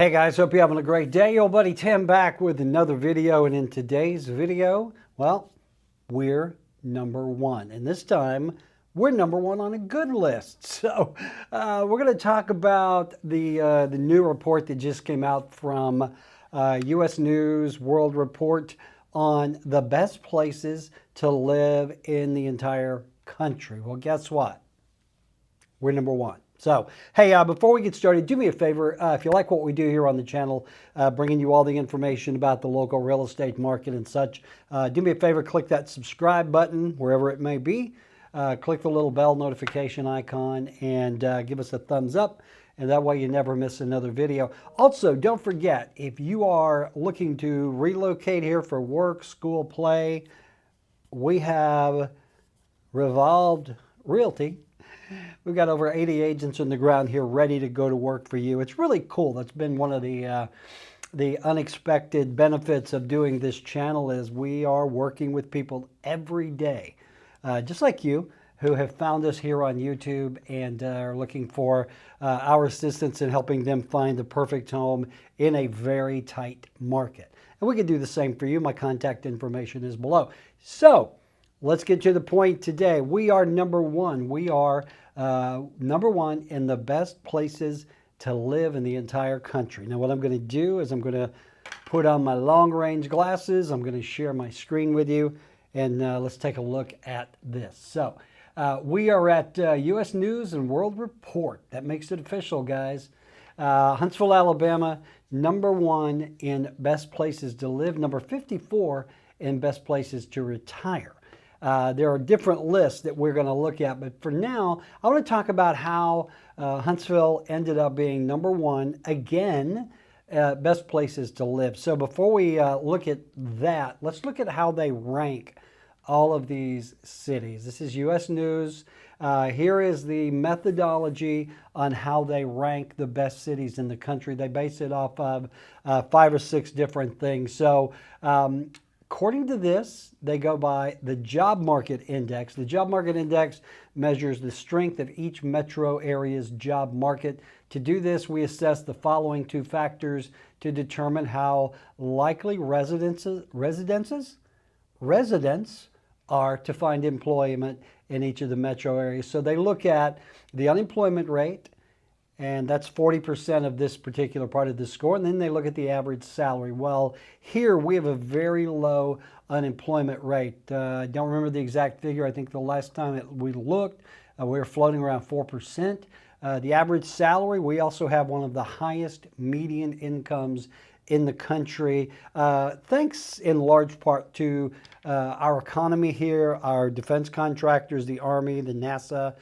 Hey guys, hope you're having a great day. Your buddy Tim back with another video, and in today's video, well, we're number one. And this time, we're number one on a good list. So we're going to talk about the new report that just came out from U.S. News World Report on the best places to live in the entire country. Well, guess what? We're number one. So, hey, before we get started, do me a favor. If you like what we do here on the channel, bringing you all the information about the local real estate market and such, do me a favor, click that subscribe button wherever it may be. Click the little bell notification icon and give us a thumbs up. And that way you never miss another video. Also, don't forget, if you are looking to relocate here for work, school, play, we have Revolved Realty. We've got over 80 agents on the ground here ready to go to work for you. It's really cool. That's been one of the unexpected benefits of doing this channel is we are working with people every day, just like you, who have found us here on YouTube and are looking for our assistance in helping them find the perfect home in a very tight market. And we can do the same for you. My contact information is below. So let's get to the point today. We are number one. We are number one in the best places to live in the entire country. Now, what I'm going to do is I'm going to put on my long-range glasses. I'm going to share my screen with you, and let's take a look at this. So we are at U.S. News and World Report. That makes it official, guys. Huntsville, Alabama, number one in best places to live, number 54 in best places to retire. There are different lists that we're going to look at, but for now, I want to talk about how Huntsville ended up being number one again, best places to live. So before we look at that, let's look at how they rank all of these cities. This is U.S. News. Here is the methodology on how they rank the best cities in the country. They base it off of 5 or 6 different things. So according to this, they go by the job market index. The job market index measures the strength of each metro area's job market. To do this, we assess the following 2 factors to determine how likely residents are to find employment in each of the metro areas. So they look at the unemployment rate, and that's 40% of this particular part of the score. And then they look at the average salary. Well, here we have a very low unemployment rate. I don't remember the exact figure. I think the last time we looked, we were floating around 4%. The average salary, we also have one of the highest median incomes in the country, thanks in large part to our economy here, our defense contractors, the Army, the NASA,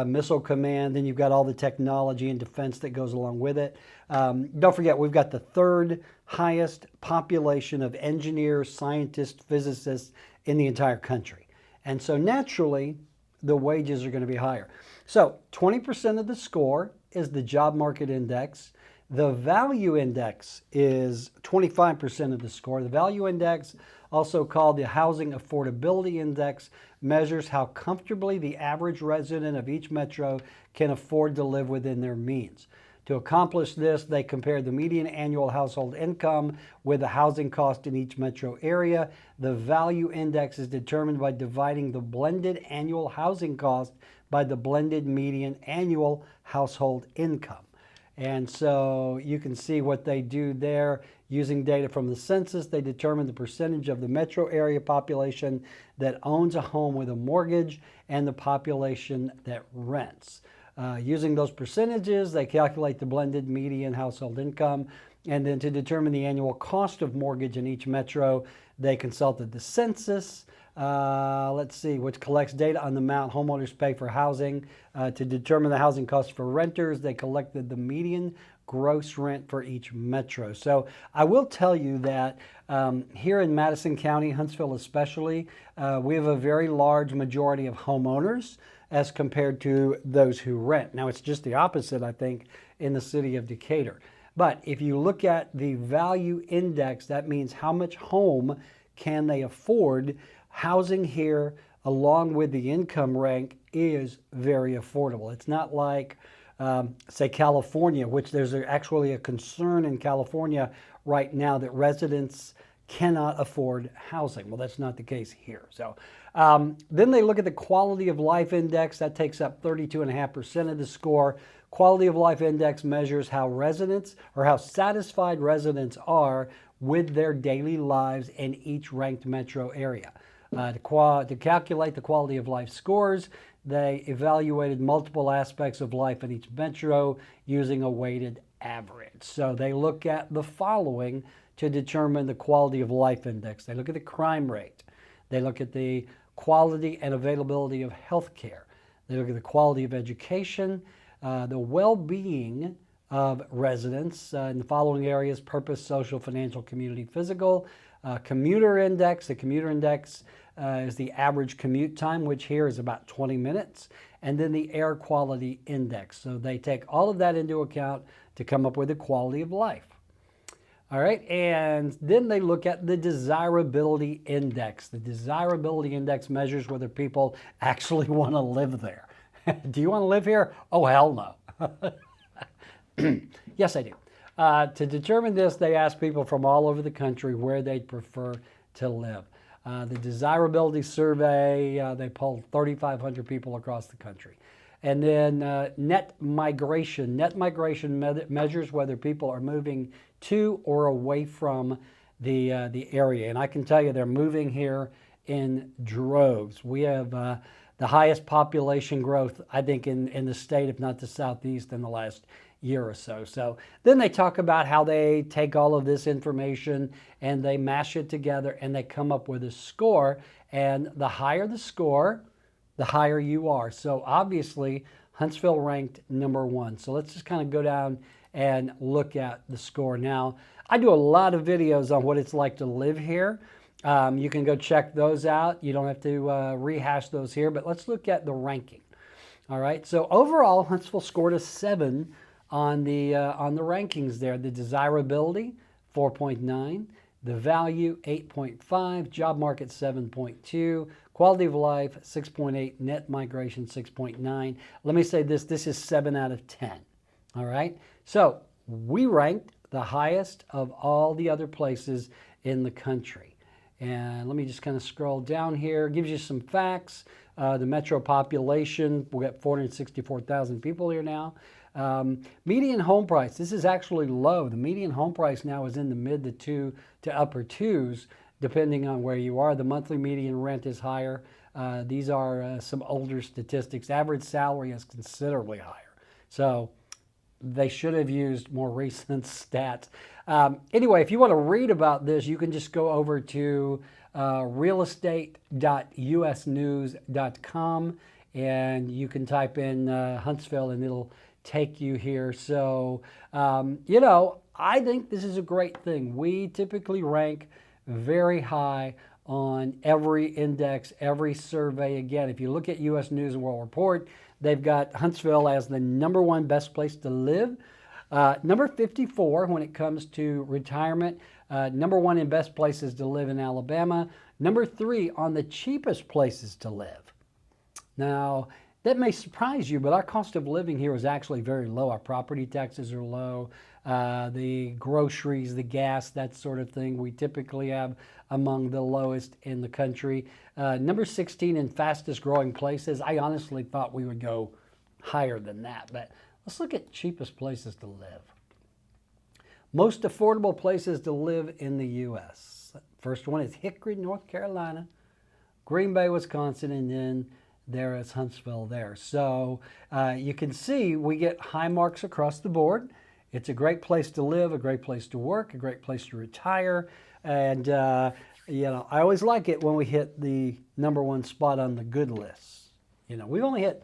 Missile Command, then you've got all the technology and defense that goes along with it. Don't forget, we've got the 3rd highest population of engineers, scientists, physicists in the entire country. And so naturally, the wages are going to be higher. So 20% of the score is the job market index. The value index is 25% of the score. The value index, also called the Housing Affordability Index, measures how comfortably the average resident of each metro can afford to live within their means. To accomplish this, they compared the median annual household income with the housing cost in each metro area. The value index is determined by dividing the blended annual housing cost by the blended median annual household income. And so you can see what they do there. Using data from the census, they determine the percentage of the metro area population that owns a home with a mortgage and the population that rents. Using those percentages, they calculate the blended median household income. And then to determine the annual cost of mortgage in each metro, they consulted the census, which collects data on the amount homeowners pay for housing. To determine the housing cost for renters, they collected the median gross rent for each metro. So I will tell you that here in Madison County, Huntsville especially, we have a very large majority of homeowners as compared to those who rent. Now, it's just the opposite, I think, in the city of Decatur. But if you look at the value index, that means how much home can they afford. Housing here, along with the income rank, is very affordable. It's not like say California, which there's actually a concern in California right now that residents cannot afford housing. Well, that's not the case here. So then they look at the quality of life index. That takes up 32.5% of the score. Quality of life index measures how residents or how satisfied residents are with their daily lives in each ranked metro area. To calculate the quality of life scores, they evaluated multiple aspects of life in each metro using a weighted average. So they look at the following to determine the quality of life index. They look at the crime rate. They look at the quality and availability of health care. They look at the quality of education, the well-being of residents in the following areas: purpose, social, financial, community, physical. Commuter index. The commuter index is the average commute time, which here is about 20 minutes. And then the air quality index. So they take all of that into account to come up with the quality of life. All right, and then they look at the desirability index. The desirability index measures whether people actually want to live there. Do you want to live here? Oh, hell no. Yes, I do. To determine this, they ask people from all over the country where they'd prefer to live. The desirability survey, they polled 3,500 people across the country. And then net migration. Net migration measures whether people are moving to or away from the area. And I can tell you they're moving here in droves. We have the highest population growth, I think, in the state, if not the Southeast, in the last year or so. So then they talk about how they take all of this information and they mash it together and they come up with a score. And the higher the score, the higher you are. So obviously, Huntsville ranked #1. So let's just kind of go down and look at the score. Now, I do a lot of videos on what it's like to live here. You can go check those out. You don't have to rehash those here, but let's look at the ranking. All right, so overall, Huntsville scored a 7 on the rankings there. The desirability, 4.9. The value, 8.5. Job market, 7.2. Quality of life, 6.8. Net migration, 6.9. Let me say this is 7 out of 10. All right, so we ranked the highest of all the other places in the country. And let me just kind of scroll down here. It gives you some facts. The metro population, we got 464,000 people here now. Median home price, this is actually low. The median home price now is in the mid to upper 2s, depending on where you are. The monthly median rent is higher. These are some older statistics. Average salary is considerably higher. So they should have used more recent stats. Anyway, if you want to read about this, you can just go over to realestate.usnews.com and you can type in Huntsville and it'll take you here. So, you know, I think this is a great thing. We typically rank very high on every index, every survey. Again, if you look at U.S. News and World Report, they've got Huntsville as the #1 best place to live. Number 54 when it comes to retirement. #1 in best places to live in Alabama. Number 3 on the cheapest places to live. Now, that may surprise you, but our cost of living here is actually very low. Our property taxes are low. The groceries, the gas, that sort of thing, we typically have among the lowest in the country. Number 16 in fastest growing places. I honestly thought we would go higher than that, but let's look at cheapest places to live. Most affordable places to live in the U.S. First one is Hickory, North Carolina, Green Bay, Wisconsin, and then there is Huntsville there. So you can see we get high marks across the board. It's a great place to live, a great place to work, a great place to retire. And, you know, I always like it when we hit the #1 spot on the good lists. You know, we've only hit,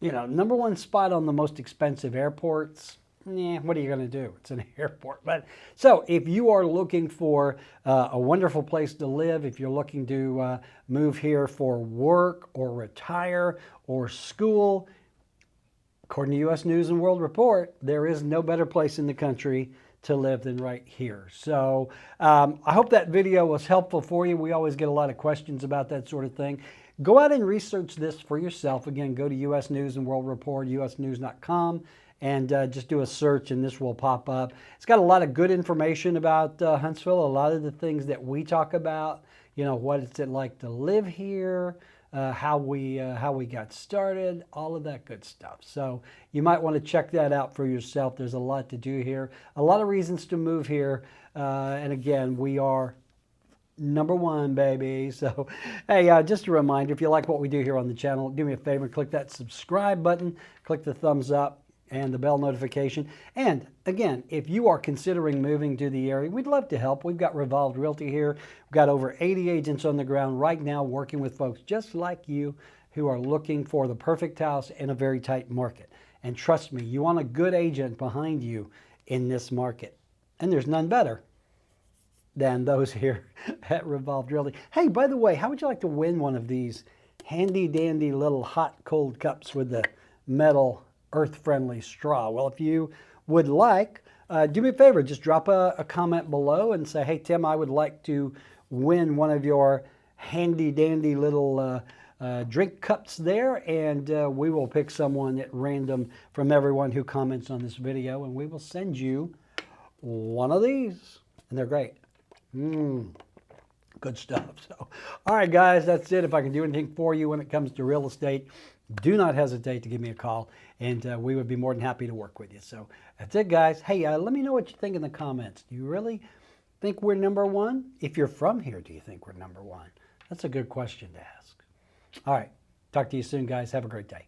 you know, #1 spot on the most expensive airports. What are you going to do? It's an airport. But so if you are looking for a wonderful place to live, if you're looking to move here for work or retire or school, according to U.S. News and World Report, there is no better place in the country to live than right here. So I hope that video was helpful for you. We always get a lot of questions about that sort of thing. go out and research this for yourself. Again, go to U.S. News and World Report, usnews.com, and just do a search and this will pop up. It's got a lot of good information about Huntsville, a lot of the things that we talk about, you know, what it's like to live here, how we got started, all of that good stuff. So you might want to check that out for yourself. There's a lot to do here, a lot of reasons to move here. And again, we are #1, baby. So, hey, just a reminder, if you like what we do here on the channel, do me a favor, click that subscribe button, click the thumbs up and the bell notification. And again, if you are considering moving to the area, we'd love to help. We've got Revolved Realty here. We've got over 80 agents on the ground right now working with folks just like you who are looking for the perfect house in a very tight market. And trust me, you want a good agent behind you in this market. And there's none better than those here at Revolved Realty. Hey, by the way, how would you like to win one of these handy dandy little hot cold cups with the metal earth-friendly straw? Well, if you would like, do me a favor, just drop a comment below and say, hey, Tim, I would like to win one of your handy dandy little drink cups there, and we will pick someone at random from everyone who comments on this video, and we will send you one of these, and they're great. Good stuff. So, all right, guys, that's it. If I can do anything for you when it comes to real estate, do not hesitate to give me a call, and we would be more than happy to work with you. So that's it, guys. Hey, let me know what you think in the comments. Do you really think we're #1? If you're from here, do you think we're #1? That's a good question to ask. All right. Talk to you soon, guys. Have a great day.